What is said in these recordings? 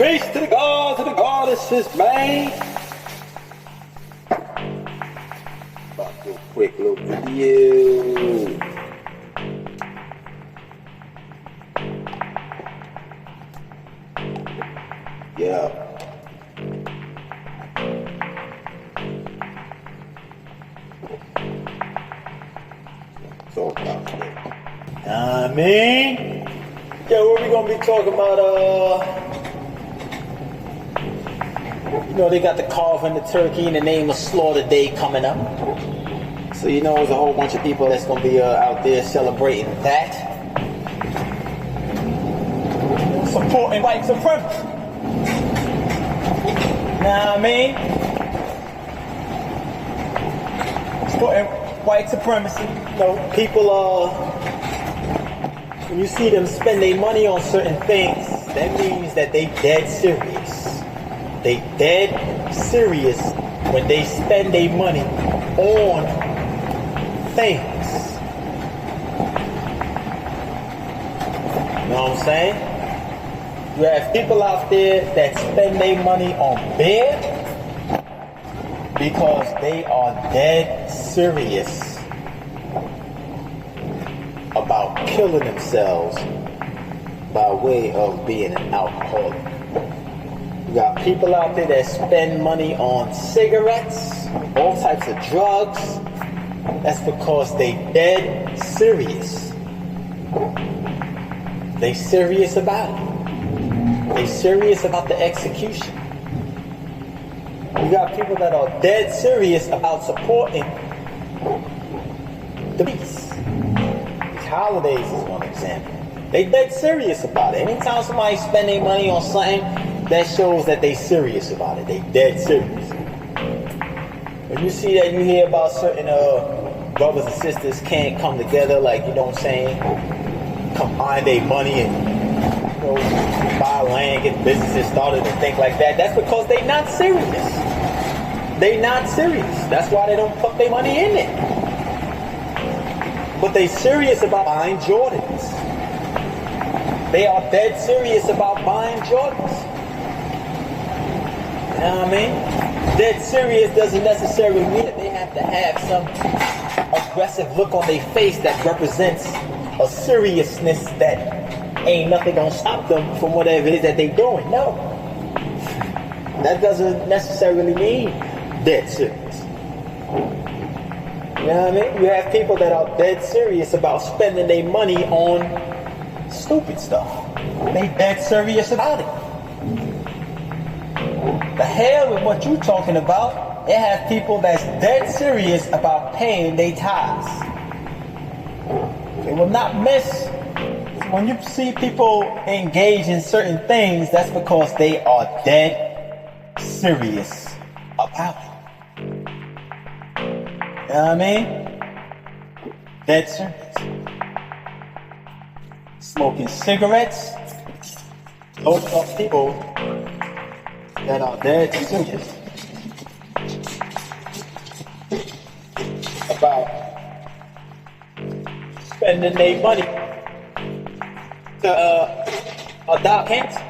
Peace to the gods and the goddesses, man. About to do a quick little video. Yeah. Talk about it. I mean, yeah, what we gonna be talking about? They got the carving the turkey in the name of Slaughter Day coming up. So there's a whole bunch of people that's gonna be out there celebrating that. Supporting white supremacy. Know what I mean? Supporting white supremacy. People when you see them spend their money on certain things, that means that they dead serious. They dead serious when they spend their money on things. You know what I'm saying? You have people out there that spend their money on beer because they are dead serious about killing themselves by way of being an alcoholic. You got people out there that spend money on cigarettes, all types of drugs. That's because they dead serious. They serious about it. They serious about the execution. You got people that are dead serious about supporting the peace. These holidays is one example. They dead serious about it. Anytime somebody spend their money on something, that shows that they serious about it. They dead serious. When you see that, you hear about certain brothers and sisters can't come together, like, you know what I'm saying, combine their money and buy land, get businesses started and things like that. That's because they not serious. They not serious. That's why they don't put their money in it. But they serious about buying Jordans. They are dead serious about buying Jordans. You know what I mean? Dead serious doesn't necessarily mean that they have to have some aggressive look on their face that represents a seriousness that ain't nothing gonna stop them from whatever it is that they doing. No. That doesn't necessarily mean dead serious. You know what I mean? You have people that are dead serious about spending their money on stupid stuff. They dead serious about it. The hell with what you talking about. It has people that's dead serious about paying their tithes. They will not miss. When you see people engage in certain things, that's because they are dead serious about it. You know what I mean? Dead serious. Smoking cigarettes. Those are people that are dead serious about spending their money to adopt cancer.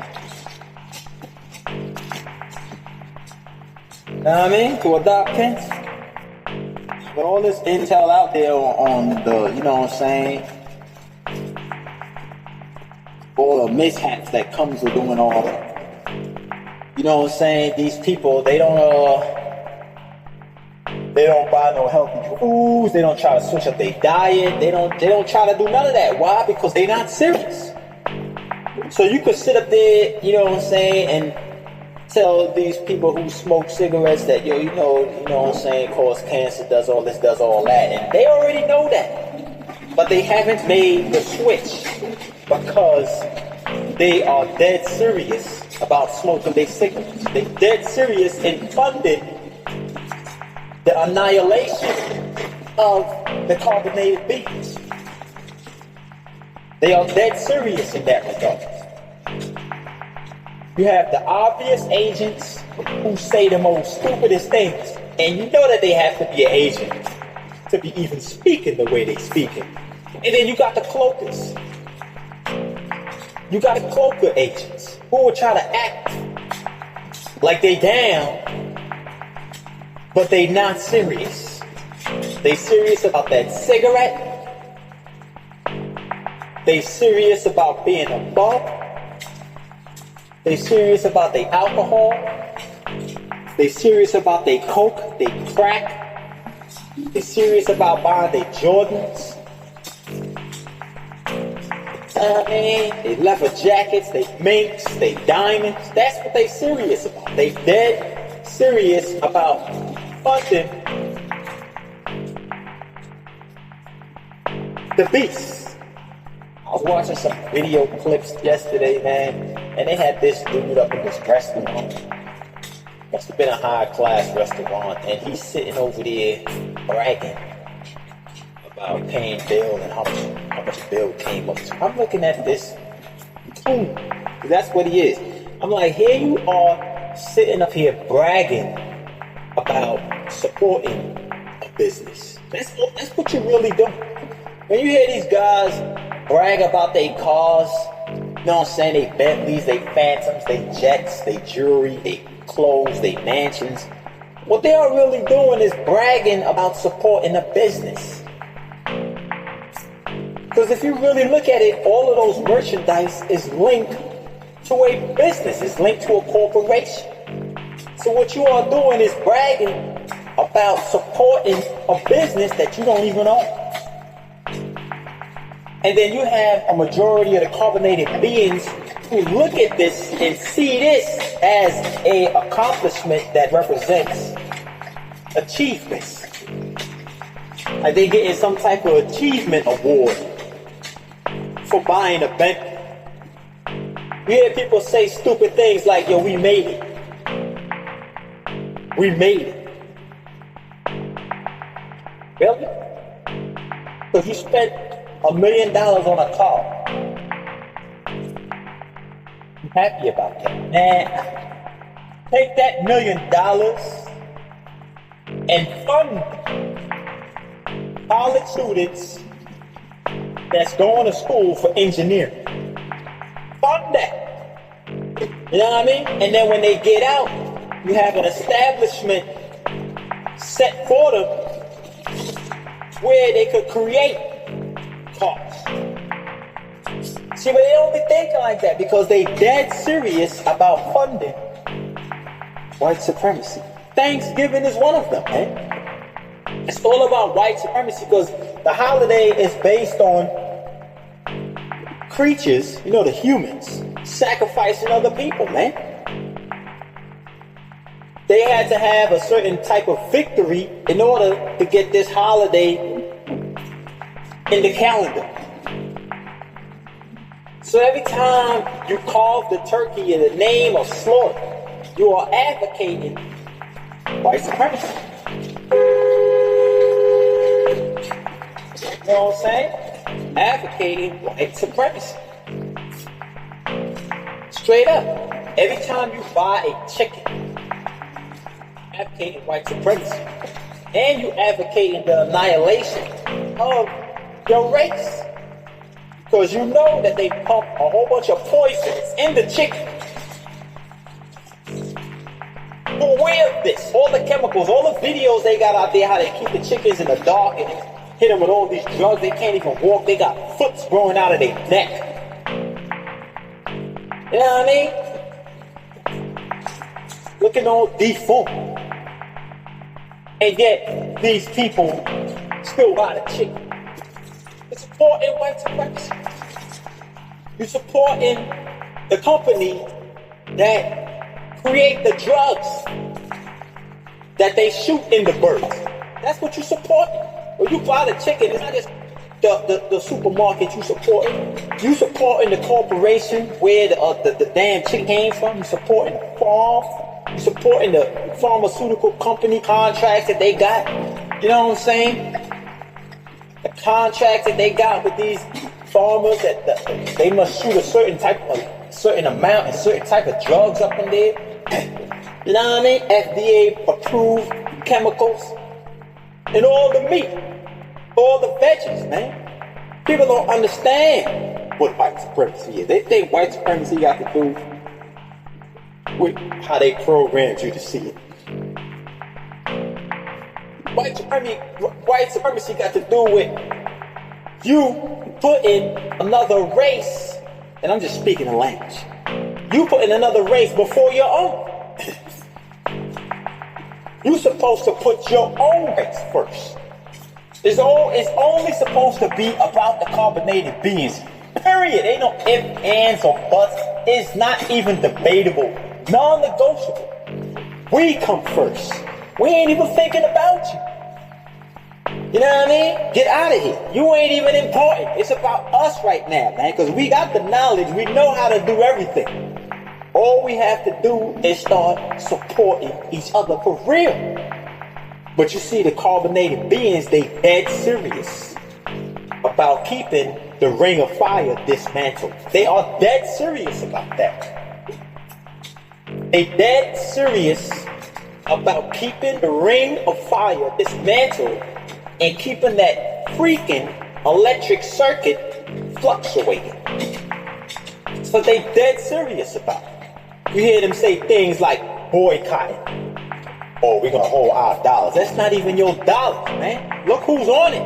You know what I mean? To adopt cancer. But all this intel out there on the, you know what I'm saying, all the mishaps that comes with doing all that. You know what I'm saying? These people, they don't buy no healthy foods. They don't try to switch up their diet. They don't try to do none of that. Why? Because they not serious. So you could sit up there, you know what I'm saying, and tell these people who smoke cigarettes that, you know what I'm saying, cause cancer, does all this, does all that. And they already know that. But they haven't made the switch because they are dead serious about smoking their cigarettes. They dead serious in funding the annihilation of the carbonated beans. They are dead serious in that regard. You have the obvious agents who say the most stupidest things, and you know that they have to be an agent to be even speaking the way they speaking. And then you got the cloakers. You got the cloaker agents who will try to act like they down, but they not serious. They serious about that cigarette. They serious about being a bum. They serious about their alcohol. They serious about their coke, they crack. They serious about buying their Jordans. They leather jackets, they minks, they diamonds. That's what they serious about. They dead serious about funding the beast. I was watching some video clips yesterday, man, and they had this dude up in this restaurant. Must have been a high-class restaurant, and he's sitting over there bragging about paying bill and how much bill came up to. I'm looking at this, boom, that's what he is. I'm like, here you are sitting up here bragging about supporting a business. That's what you're really doing. When you hear these guys brag about their cars, you know what I'm saying, they Bentleys, they Phantoms, they jets, they jewelry, they clothes, they mansions, what they are really doing is bragging about supporting a business. Because if you really look at it, all of those merchandise is linked to a business, it's linked to a corporation. So what you are doing is bragging about supporting a business that you don't even own. And then you have a majority of the carbonated beings who look at this and see this as an accomplishment that represents achievements. Like they getting some type of achievement award for buying a Bentley. You hear people say stupid things like, yo, we made it. We made it. Really? Because you spent $1 million on a car. I'm happy about that. Man, take that $1 million and fund college students that's going to school for engineering. Fund that. You know what I mean? And then when they get out, you have an establishment set for them where they could create cars. See, but they don't be thinking like that because they dead serious about funding white supremacy. Thanksgiving is one of them, man. It's all about white supremacy because the holiday is based on creatures, you know, the humans, sacrificing other people, man. They had to have a certain type of victory in order to get this holiday in the calendar. So every time you carve the turkey in the name of slaughter, you are advocating white supremacy. You know what I'm saying? Advocating white supremacy. Straight up. Every time you buy a chicken, advocating white supremacy. And you advocating the annihilation of your race. Because you know that they pump a whole bunch of poisons in the chicken. You're aware of this. All the chemicals, all the videos they got out there, how they keep the chickens in the dark and hit them with all these drugs. They can't even walk. They got foots growing out of their neck. You know what I mean? Looking all deformed. And yet, these people still buy the chicken. You're supporting white supremacy. You're supporting the company that create the drugs that they shoot in the birds. That's what you support. When you buy the chicken, it's not just the supermarket you supporting. You supporting the corporation where the damn chicken came from. You supporting the farm. You supporting the pharmaceutical company contracts that they got. You know what I'm saying? The contracts that they got with these farmers that they must shoot a certain amount and certain type of drugs up in there. You know what I mean? FDA approved chemicals and all the meat, all the veggies, man. People don't understand what white supremacy is. They think white supremacy got to do with how they programmed you to see it. White supremacy got to do with you putting another race, and I'm just speaking the language. You putting another race before your own. You're supposed to put your own race first. It's only supposed to be about the carbonated beings. Period. Ain't no ifs, ands, or buts. It's not even debatable. Non-negotiable. We come first. We ain't even thinking about you. You know what I mean? Get out of here. You ain't even important. It's about us right now, man. Because we got the knowledge. We know how to do everything. All we have to do is start supporting each other for real. But you see, the carbonated beings, they dead serious about keeping the ring of fire dismantled. They are dead serious about that. They dead serious about keeping the ring of fire dismantled and keeping that freaking electric circuit fluctuating. So they dead serious about it. You hear them say things like boycotting. Oh, we're gonna hold our dollars. That's not even your dollars, man. Look who's on it.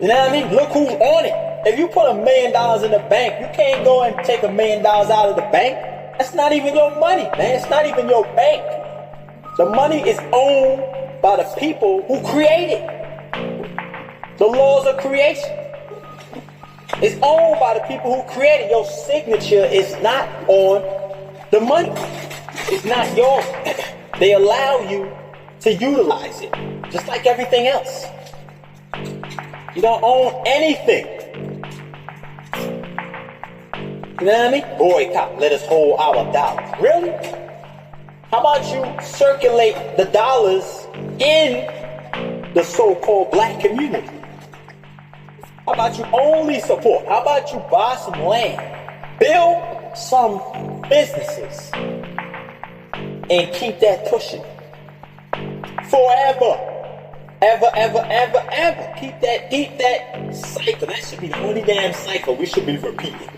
You know what I mean? Look who's on it. If you put $1 million in the bank, you can't go and take $1 million out of the bank. That's not even your money, man. It's not even your bank. The money is owned by the people who create it. The laws of creation. It's owned by the people who created it. Your signature is not on the money. It's not yours. They allow you to utilize it, just like everything else. You don't own anything. You know what I mean? Boycott, let us hold our dollars. Really? How about you circulate the dollars in the so-called black community? How about you only support? How about you buy some land, build some businesses, and keep that pushing forever, ever. Keep that cycle. That should be the only damn cycle we should be repeating.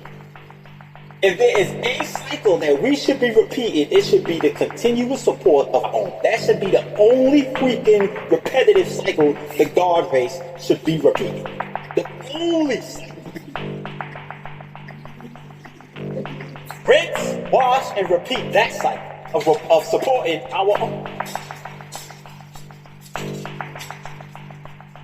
If there is a cycle that we should be repeating, it should be the continuous support of our own. That should be the only freaking repetitive cycle the God race should be repeating. The only cycle. Rinse, wash, and repeat that cycle of supporting our own.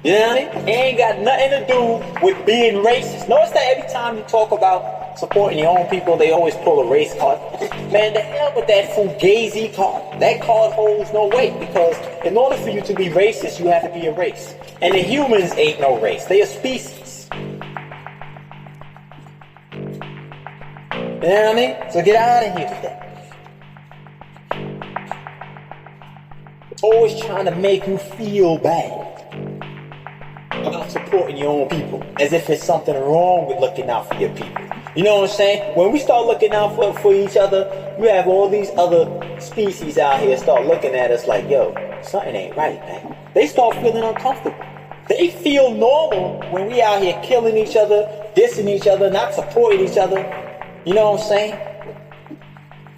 You know what I mean? It ain't got nothing to do with being racist. Notice that every time you talk about supporting your own people, they always pull a race card. Man, the hell with that Fugazi card. That card holds no weight because in order for you to be racist, you have to be a race. And the humans ain't no race. They a species. You know what I mean? So get out of here with that. It's always trying to make you feel bad about supporting your own people, as if it's something wrong with looking out for your people. You know what I'm saying? When we start looking out for each other, you have all these other species out here start looking at us like, yo, something ain't right, man. They start feeling uncomfortable. They feel normal when we out here killing each other, dissing each other, not supporting each other. You know what I'm saying?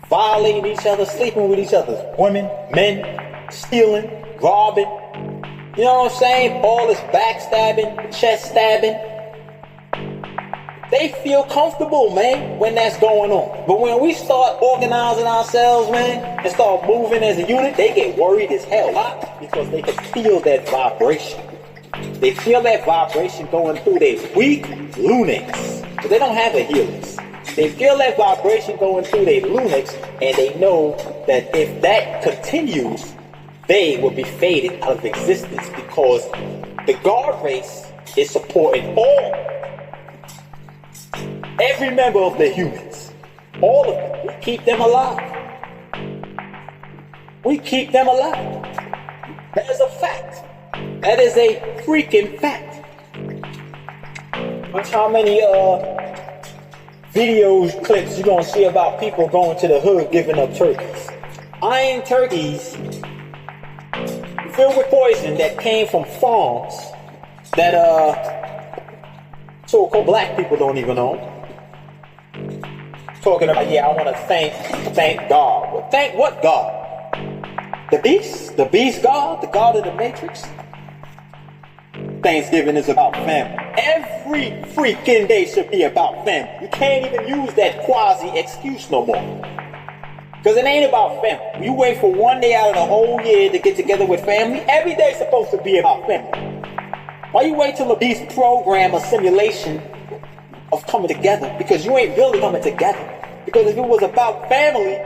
Violating each other, sleeping with each other's women, men, stealing, robbing. You know what I'm saying? All this backstabbing, chest stabbing. They feel comfortable, man, when that's going on. But when we start organizing ourselves, man, and start moving as a unit, they get worried as hell. Why? Because they can feel that vibration. They feel that vibration going through their weak lunix. But they don't have a helix. They feel that vibration going through their lunix, and they know that if that continues, they will be faded out of existence because the God race is supporting every member of the humans. All of them. We keep them alive. We keep them alive. That is a fact. That is a freaking fact. Watch how many videos, clips you're going to see about people going to the hood giving up turkeys. Iron turkeys filled with poison that came from farms that so-called black people don't even own. talking about, yeah, I want to thank God. Well, thank what God? The beast God, the God of the Matrix. Thanksgiving is about family. Every freaking day should be about family. You can't even use that quasi excuse no more. Because it ain't about family. You wait for one day out of the whole year to get together with family. Every day's supposed to be about family. Why you wait till a beast program a simulation of coming together? Because you ain't really coming together. Because if it was about family,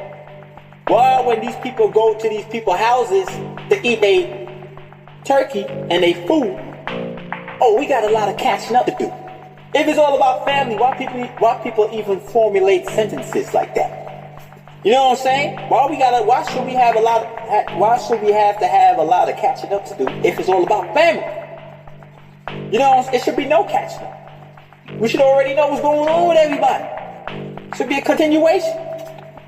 why when these people go to these people's houses to eat a turkey and a food, oh, we got a lot of catching up to do. If it's all about family, why people even formulate sentences like that? You know what I'm saying? Why should we have to have a lot of catching up to do if it's all about family? You know, it should be no catching up. We should already know what's going on with everybody. It should be a continuation.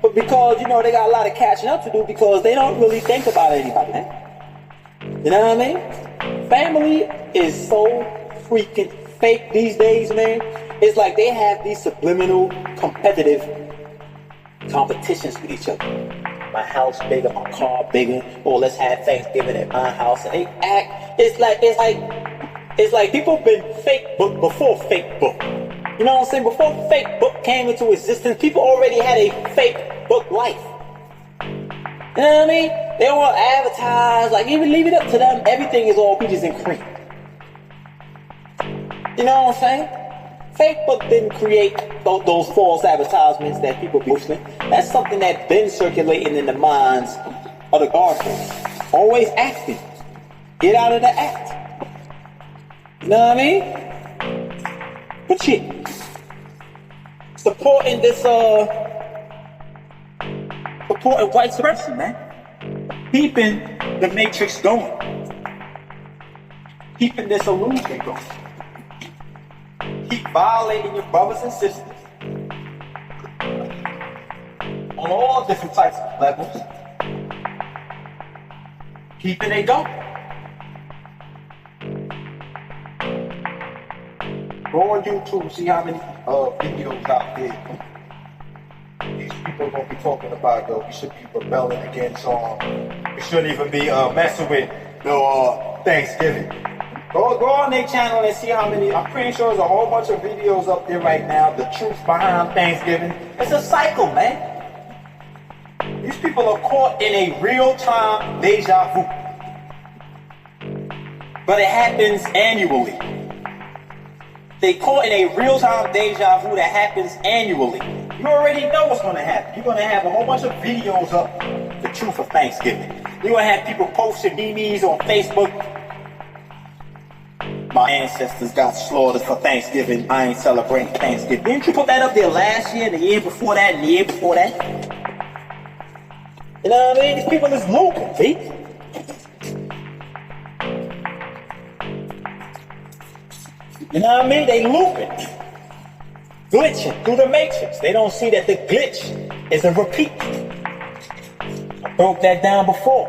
But because, you know, they got a lot of catching up to do because they don't really think about anybody, man. You know what I mean? Family is so freaking fake these days, man. It's like they have these subliminal competitive competitions with each other. My house bigger, my car bigger. Oh, let's have Thanksgiving at my house. And they act. It's like people been fake book before fake book. You know what I'm saying? Before fake book came into existence, people already had a fake book life. You know what I mean? They don't want to advertise. Like, even leave it up to them. Everything is all peaches and cream. You know what I'm saying? Facebook didn't create those false advertisements that people be posting. That's something that's been circulating in the minds of the gardeners. Always acting. Get out of the act. You know what I mean? But shit. Supporting white supremacy, man. Keeping the matrix going. Keeping this illusion going. Keep violating your brothers and sisters on all different types of levels. Keeping it going. Go on YouTube, see how many videos out there these people are gonna be talking about. Yo, we should be rebelling against. We shouldn't even be messing with Thanksgiving. Go on their channel and see how many. I'm pretty sure there's a whole bunch of videos up there right now. The truth behind Thanksgiving. It's a cycle, man. These people are caught in a real-time deja vu. But it happens annually. They caught in a real-time deja vu that happens annually. You already know what's going to happen. You're going to have a whole bunch of videos up. The truth of Thanksgiving. You're going to have people posting memes on Facebook. My ancestors got slaughtered for Thanksgiving. I ain't celebrating Thanksgiving. Didn't you put that up there last year, the year before that, and the year before that? You know what I mean? These people is looping, see? You know what I mean? They looping. Glitching through the matrix. They don't see that the glitch is a repeat. I broke that down before.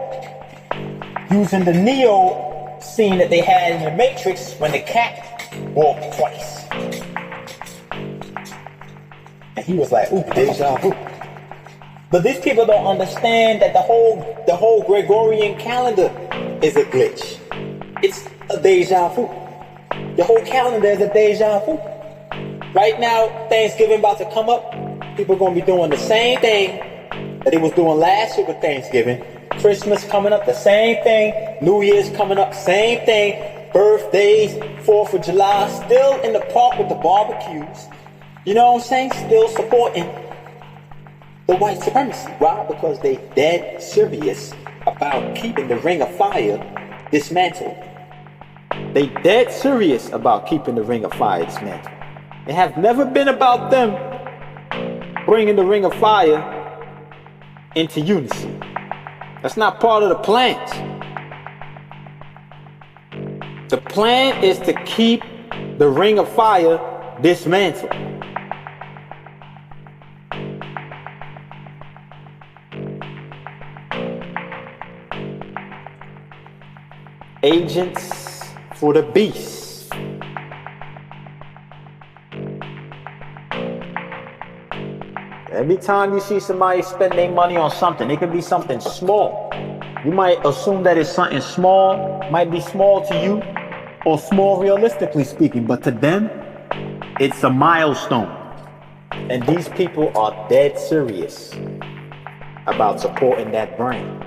Using the Neo scene that they had in the Matrix when the cat walked twice. And he was like, ooh, deja vu. But these people don't understand that the whole Gregorian calendar is a glitch. It's a deja vu. The whole calendar is a deja vu. Right now, Thanksgiving about to come up. People are going to be doing the same thing that they was doing last year with Thanksgiving. Christmas coming up, the same thing. New Year's coming up, same thing. Birthdays, 4th of July, still in the park with the barbecues. You know what I'm saying? Still supporting the white supremacy. Why? Because they dead serious about keeping the Ring of Fire dismantled. They dead serious about keeping the Ring of Fire dismantled. It has never been about them bringing the Ring of Fire into unity. That's not part of the plans. The plan is to keep the Ring of Fire dismantled. Agents for the beast. Every time you see somebody spend their money on something, it could be something small. You might assume that it's something small, might be small to you, or small realistically speaking, but to them, it's a milestone. And these people are dead serious about supporting that brand.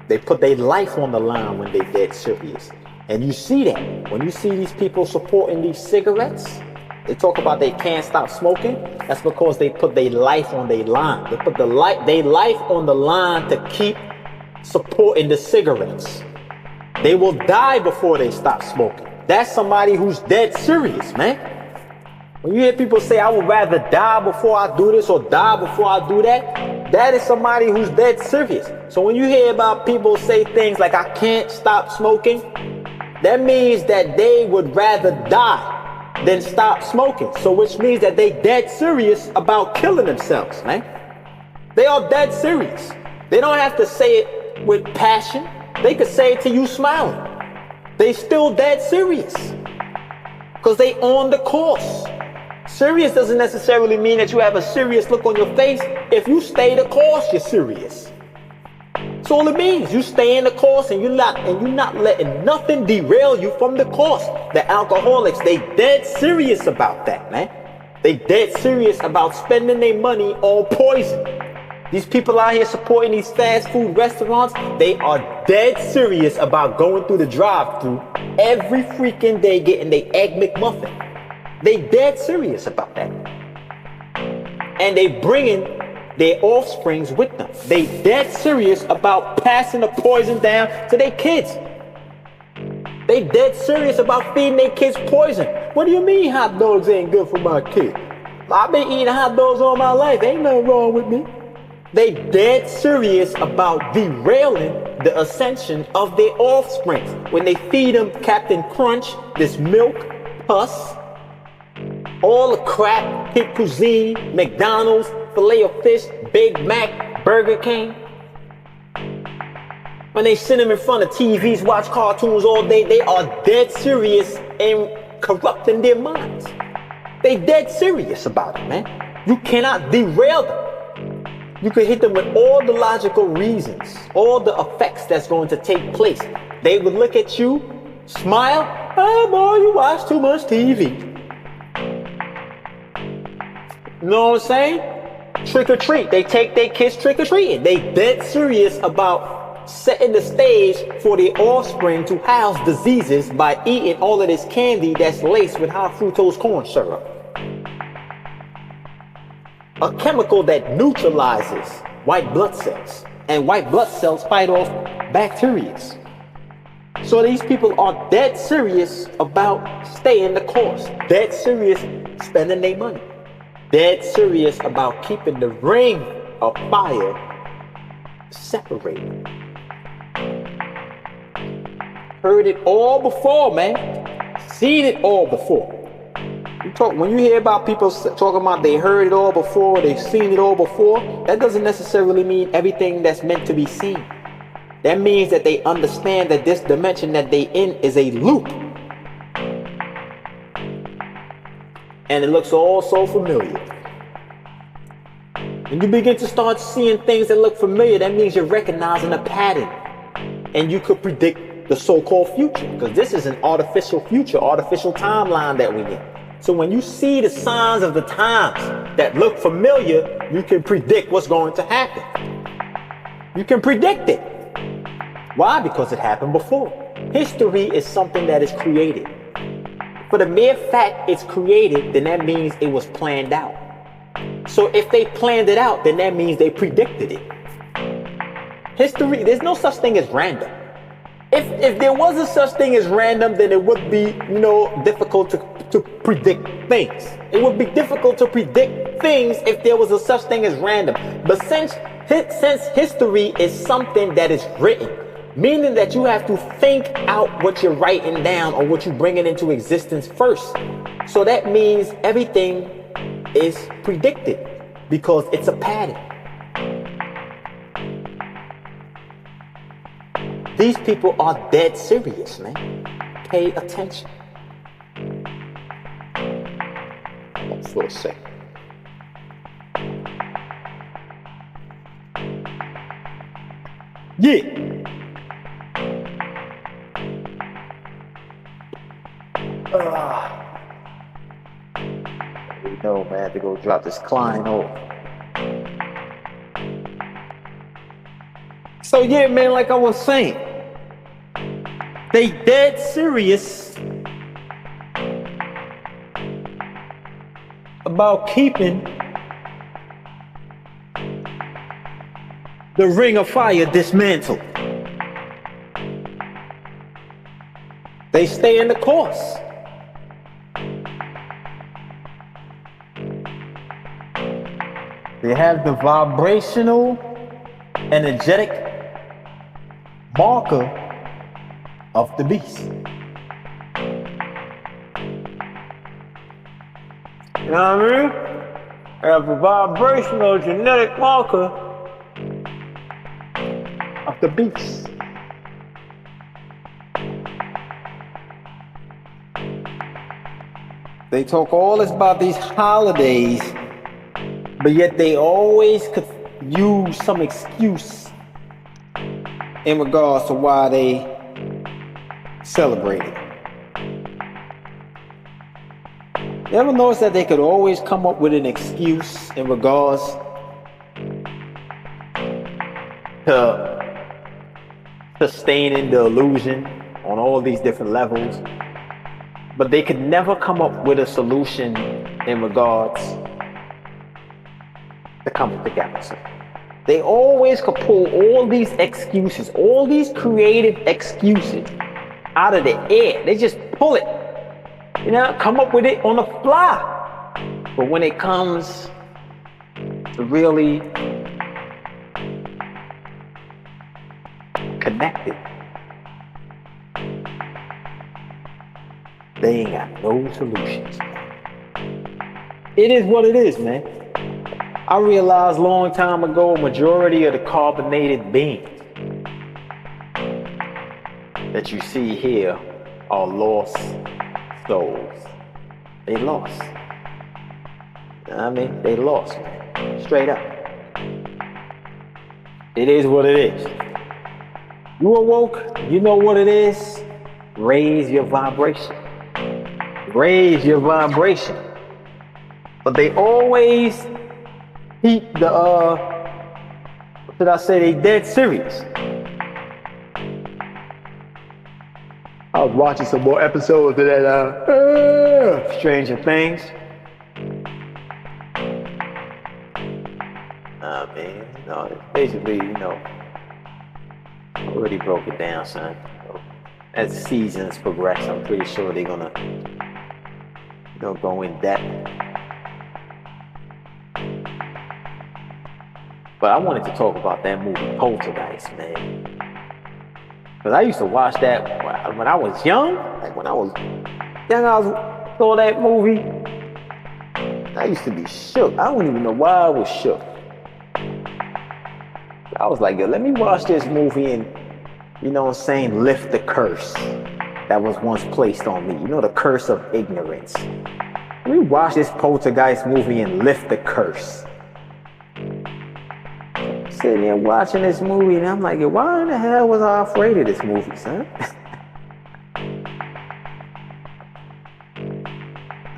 They put their life on the line when they're dead serious. And you see that. When you see these people supporting these cigarettes, they talk about they can't stop smoking. That's because they put their life on their line. They put their life on the line to keep supporting the cigarettes. They will die before they stop smoking. That's somebody who's dead serious, man. When you hear people say, I would rather die before I do this or die before I do that, that is somebody who's dead serious. So when you hear about people say things like, I can't stop smoking, that means that they would rather die than stop smoking. So which means that they dead serious about killing themselves, man. They are dead serious. They don't have to say it with passion. They could say it to you smiling. They still dead serious. Because they on the course. Serious doesn't necessarily mean that you have a serious look on your face. If you stay the course, you're serious. That's all it means. You stay in the course and you're not letting nothing derail you from the course. The alcoholics, they dead serious about that, man. They dead serious about spending their money on poison. These people out here supporting these fast food restaurants, they are dead serious about going through the drive-thru every freaking day getting their Egg McMuffin. They dead serious about that. And they bringing their offsprings with them. They dead serious about passing the poison down to their kids. They dead serious about feeding their kids poison. What do you mean hot dogs ain't good for my kid? I've been eating hot dogs all my life. Ain't nothing wrong with me. They dead serious about derailing the ascension of their offspring. When they feed them Captain Crunch, this milk, pus, all the crap, Pit Cuisine, McDonald's, Filet-O-Fish, Big Mac, Burger King. When they sit them in front of TVs, watch cartoons all day, they are dead serious in corrupting their minds. They dead serious about it, man. You cannot derail them. You could hit them with all the logical reasons, all the effects that's going to take place. They would look at you, smile, oh boy, you watch too much TV. You know what I'm saying? Trick or treat. They take their kids trick or treating. They dead serious about setting the stage for their offspring to house diseases by eating all of this candy that's laced with high fructose corn syrup. A chemical that neutralizes white blood cells. And white blood cells fight off bacteria. So these people are dead serious about staying the course. Dead serious spending their money. Dead serious about keeping the ring of fire separated. Heard it all before, man. Seen it all before. When you hear about people talking about they heard it all before, they've seen it all before, that doesn't necessarily mean everything that's meant to be seen. That means that they understand that this dimension that they in is a loop. And it looks all so familiar. When you begin to start seeing things that look familiar, that means you're recognizing a pattern. And you could predict the so-called future. Because this is an artificial future, artificial timeline that we're in. So when you see the signs of the times that look familiar, you can predict what's going to happen. You can predict it. Why? Because it happened before. History is something that is created. For the mere fact it's created, then that means it was planned out. So if they planned it out, then that means they predicted it. History, there's no such thing as random. If there was a such thing as random, then it would be, difficult to predict things. It would be difficult to predict things if there was a such thing as random. But since history is something that is written, meaning that you have to think out what you're writing down or what you're bringing into existence first. So that means everything is predicted because it's a pattern. These people are dead serious, man. Pay attention. Hold for a second. Yeah. You know, man, I have to go drop this client off. So yeah, man, like I was saying, they dead serious about keeping the Ring of Fire dismantled. They stay in the course. They have the vibrational, energetic marker of the beast. You know what I mean? They have a vibrational, genetic marker of the beast. They talk all this about these holidays, but yet they always could use some excuse in regards to why they celebrate it. You ever notice that they could always come up with an excuse in regards to sustaining the illusion on all these different levels, but they could never come up with a solution in regards to coming together. So they always could pull all these excuses, all these creative excuses out of the air. They just pull it, you know, come up with it on the fly. But when it comes to really connected, they ain't got no solutions. It is what it is, man. I realized a long time ago, a majority of the carbonated beings that you see here are lost souls. They lost. I mean, they lost, man. Straight up. It is what it is. You awoke, you know what it is. Raise your vibration. Raise your vibration. But they always keep the, what did I say? They dead serious. I was watching some more episodes of that, Stranger Things. Man, no, basically, you know, I already broke it down, son. As the seasons progress, I'm pretty sure they're gonna, you know, go in depth. But I wanted to talk about that movie Poltergeist, man. Because I used to watch that when I was young. Like when I was young, I saw that movie. I used to be shook. I don't even know why I was shook. I was like, yo, let me watch this movie and, you know what I'm saying, lift the curse that was once placed on me. You know, the curse of ignorance. Let me watch this Poltergeist movie and lift the curse. Sitting there watching this movie and I'm like, why in the hell was I afraid of this movie, son?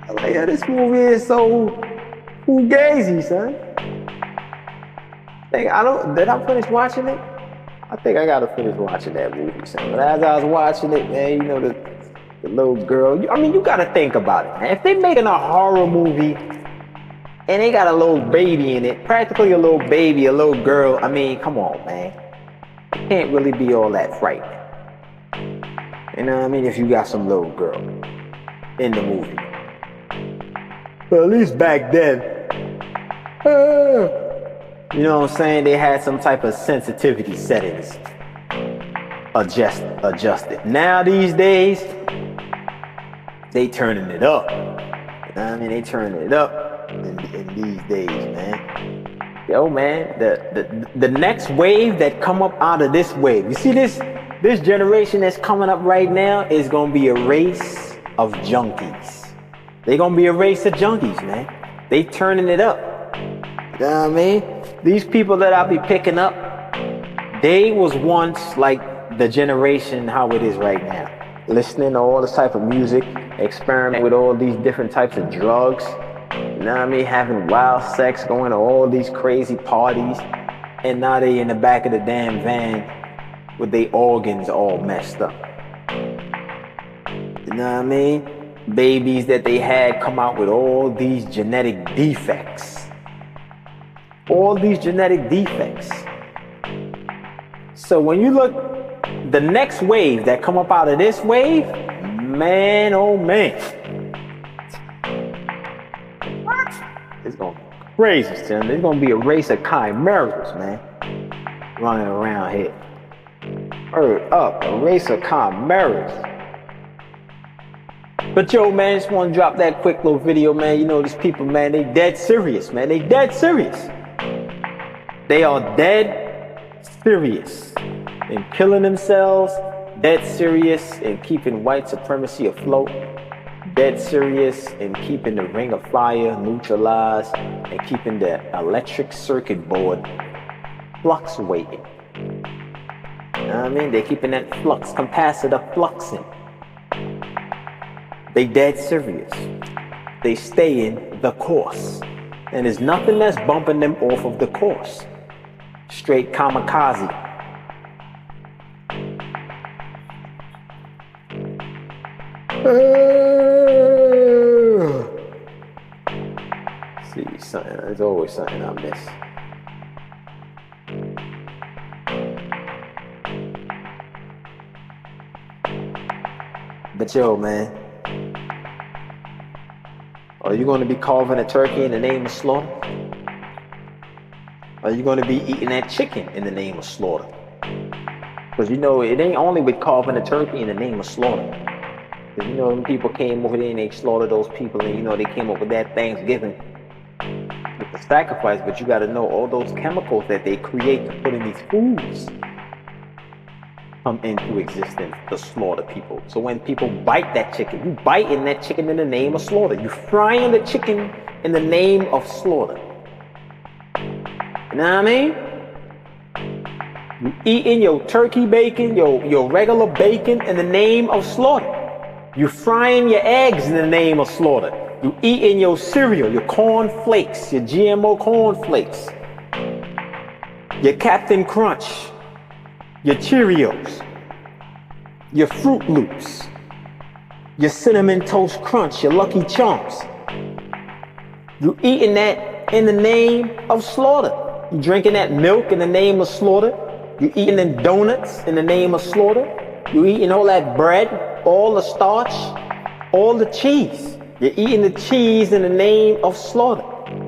I'm like, yeah, this movie is so fugazi, son. Did I finish watching it? I think I gotta finish watching that movie, son. But as I was watching it, man, you know, the little girl, I mean, you gotta think about it, man. If they making a horror movie and they got a little baby in it, practically a little baby, a little girl. I mean, come on, man. It can't really be all that frightening. You know what I mean? If you got some little girl in the movie. Well, at least back then, you know what I'm saying? They had some type of sensitivity settings adjusted. Now these days, they turning it up. You know what I mean? They turning it up. In these days, man. Yo, man, the next wave that come up out of this wave. You see this generation that's coming up right now is gonna be a race of junkies. They gonna be a race of junkies, man. They turning it up. You know what I mean? These people that I be picking up, They was once like the generation how it is right now. Listening to all this type of music, experimenting with all these different types of drugs, you know what I mean? Having wild sex, going to all these crazy parties, and now they in the back of the damn van with their organs all messed up. You know what I mean? Babies that they had come out with all these genetic defects. All these genetic defects. So when you look, the next wave that come up out of this wave, man, oh man. It's going to be crazy, son. There's going to be a race of chimeras, man, running around here. Word up, a race of chimeras. But yo, man, just want to drop that quick little video, man. You know, these people, man, they dead serious, man. They dead serious. They are dead serious in killing themselves, dead serious in keeping white supremacy afloat, dead serious in keeping the ring of fire neutralized and keeping the electric circuit board fluctuating. You know what I mean? They're keeping that flux capacitor fluxing. They dead serious. They stay in the course. And there's nothing that's bumping them off of the course. Straight kamikaze. See something. There's always something I miss. But yo, man. Are you going to be carving a turkey in the name of slaughter? Are you going to be eating that chicken in the name of slaughter? Because you know, it ain't only with carving a turkey in the name of slaughter. Because you know, when people came over there and they slaughtered those people, and you know, they came up with that Thanksgiving with the sacrifice. But you got to know all those chemicals that they create to put in these foods come into existence to slaughter people. So when people bite that chicken, you biting that chicken in the name of slaughter. You frying the chicken in the name of slaughter. You know what I mean? You eating your turkey bacon, your regular bacon in the name of slaughter. You frying your eggs in the name of slaughter. You eating your cereal, your corn flakes, your GMO corn flakes, your Captain Crunch, your Cheerios, your Fruit Loops, your Cinnamon Toast Crunch, your Lucky Charms. You eating that in the name of slaughter. You drinking that milk in the name of slaughter. You eating them donuts in the name of slaughter. You eating all that bread, all the starch, all the cheese. You're eating the cheese in the name of slaughter.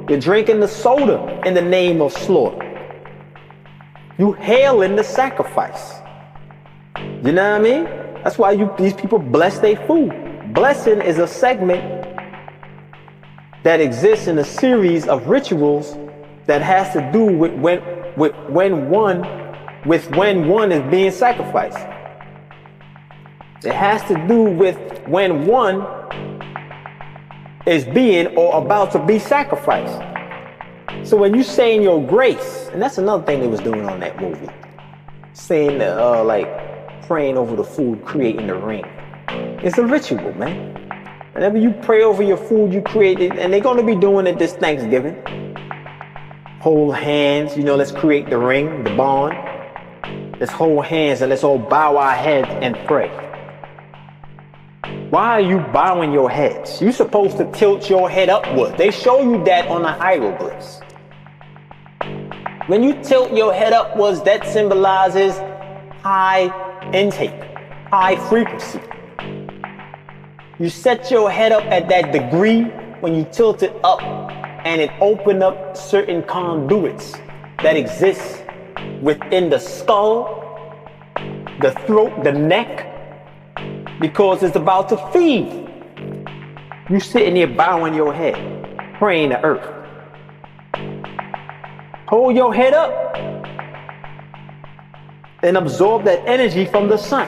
You're drinking the soda in the name of slaughter. You hailing the sacrifice. You know what I mean? That's why these people bless their food. Blessing is a segment that exists in a series of rituals that has to do with when one is being sacrificed. It has to do with when one is being or about to be sacrificed. So when you saying your grace, and that's another thing they was doing on that movie, saying like praying over the food, creating the ring. It's a ritual, man. Whenever you pray over your food, you create it, and they're going to be doing it this Thanksgiving. Hold hands, you know, let's create the ring, the bond. Let's hold hands and let's all bow our heads and pray. Why are you bowing your heads? You're supposed to tilt your head upward. They show you that on the hieroglyphs. When you tilt your head upwards, that symbolizes high intake, high frequency. You set your head up at that degree when you tilt it up, and it opens up certain conduits that exist within the skull, the throat, the neck, because it's about to feed. You sitting there bowing your head, praying to earth. Hold your head up and absorb that energy from the sun.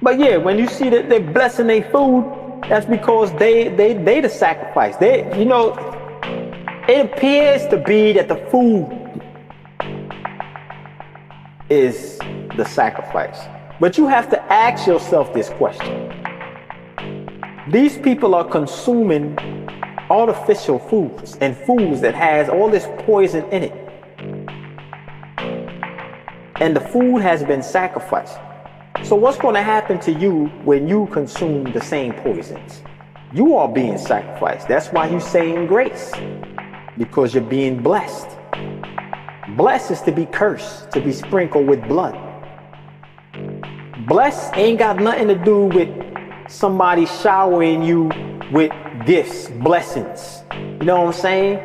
But yeah, when you see that they're blessing their food, that's because they the sacrifice. It appears to be that the food is the sacrifice. But you have to ask yourself this question. These people are consuming artificial foods and foods that has all this poison in it. And the food has been sacrificed. So what's going to happen to you when you consume the same poisons? You are being sacrificed. That's why you're saying grace, because you're being blessed. Blessed is to be cursed, to be sprinkled with blood. Blessed ain't got nothing to do with somebody showering you with gifts, blessings. You know what I'm saying?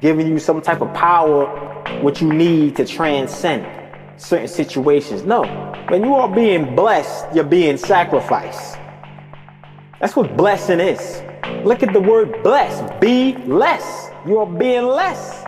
Giving you some type of power, what you need to transcend certain situations. No, when you are being blessed, you're being sacrificed. That's what blessing is. Look at the word blessed. Be less. You are being less.